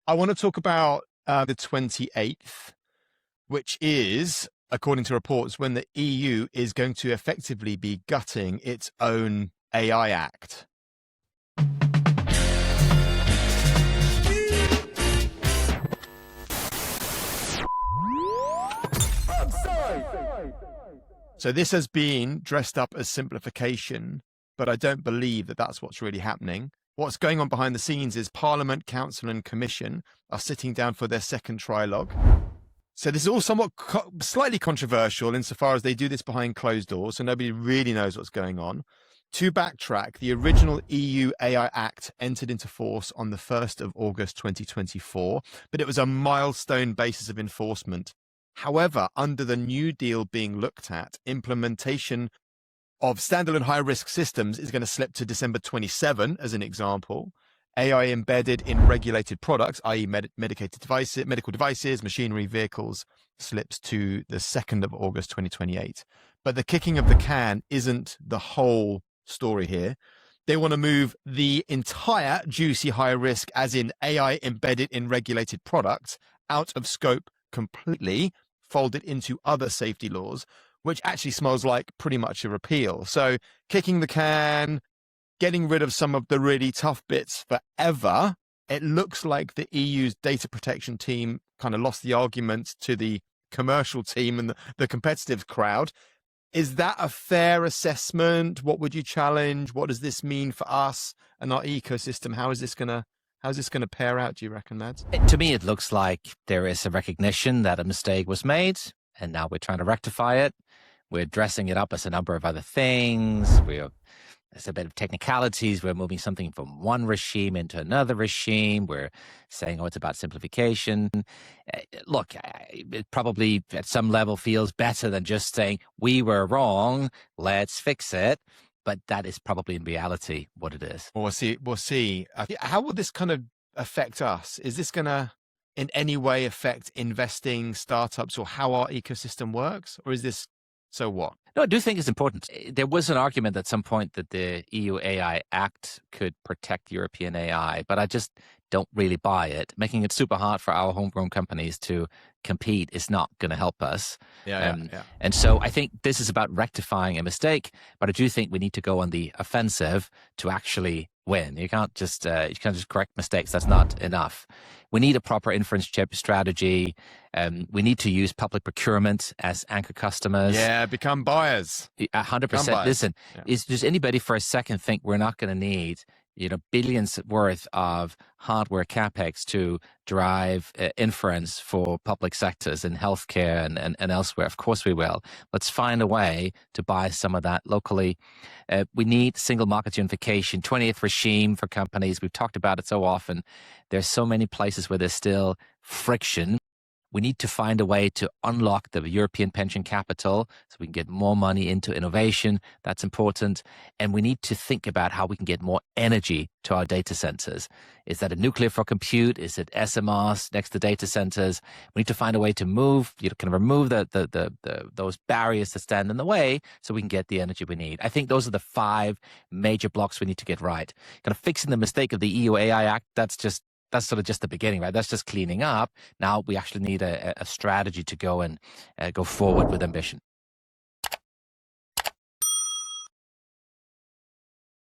I want to talk about the 28th, which is, according to reports, when the EU is going to effectively be gutting its own AI Act. So this has been dressed up as simplification, but I don't believe that that's what's really happening. What's going on behind the scenes is Parliament, Council and Commission are sitting down for their second trilogue. So this is all somewhat slightly controversial insofar as they do this behind closed doors, so nobody really knows what's going on. To backtrack, the original EU AI Act entered into force on the 1st of August 2024, but it was a milestone basis of enforcement. However, under the New Deal being looked at, implementation of standalone high-risk systems is going to slip to December 27, as an example. AI embedded in regulated products, i.e. medical devices, machinery, vehicles, slips to the 2nd of August 2028. But the kicking of the can isn't the whole story here. They want to move the entire juicy high risk, as in AI embedded in regulated products, out of scope completely, folded into other safety laws, which actually smells like pretty much a repeal. So kicking the can, getting rid of some of the really tough bits forever. It looks like the EU's data protection team kind of lost the argument to the commercial team and the competitive crowd. Is that a fair assessment? What would you challenge? What does this mean for us and our ecosystem? How's this going to pair out, do you reckon, Mads? To me, it looks like there is a recognition that a mistake was made, and now we're trying to rectify it. We're dressing it up as a number of other things. There's a bit of technicalities. We're moving something from one regime into another regime. We're saying, it's about simplification. Look, it probably at some level feels better than just saying, we were wrong, let's fix it. But that is probably in reality what it is. Well, we'll see. How will this kind of affect us? Is this going to in any way affect investing, startups, or how our ecosystem works? Or is this so what? No, I do think it's important. There was an argument at some point that the EU AI Act could protect European AI, but I just don't really buy it. Making it super hard for our homegrown companies to compete is not going to help us. And so I think this is about rectifying a mistake, but I do think we need to go on the offensive to actually win. You can't just correct mistakes. That's not enough. We need a proper inference chip strategy. We need to use public procurement as anchor customers. Yeah, become buyers. 100%. Listen, does anybody for a second think we're not going to need billions worth of hardware capex to drive inference for public sectors in healthcare and elsewhere? Of course we will. Let's find a way to buy some of that locally. We need single market unification, 20th regime for companies. We've talked about it so often. There's so many places where there's still friction. We need to find a way to unlock the European pension capital so we can get more money into innovation. That's important. And we need to think about how we can get more energy to our data centers. Is that a nuclear for compute? Is it SMRs next to data centers? We need to find a way to remove those barriers that stand in the way so we can get the energy we need. I think those are the 5 major blocks we need to get right. Kind of fixing the mistake of the EU AI Act, that's sort of just the beginning, right? That's just cleaning up. Now we actually need a strategy to go and go forward with ambition.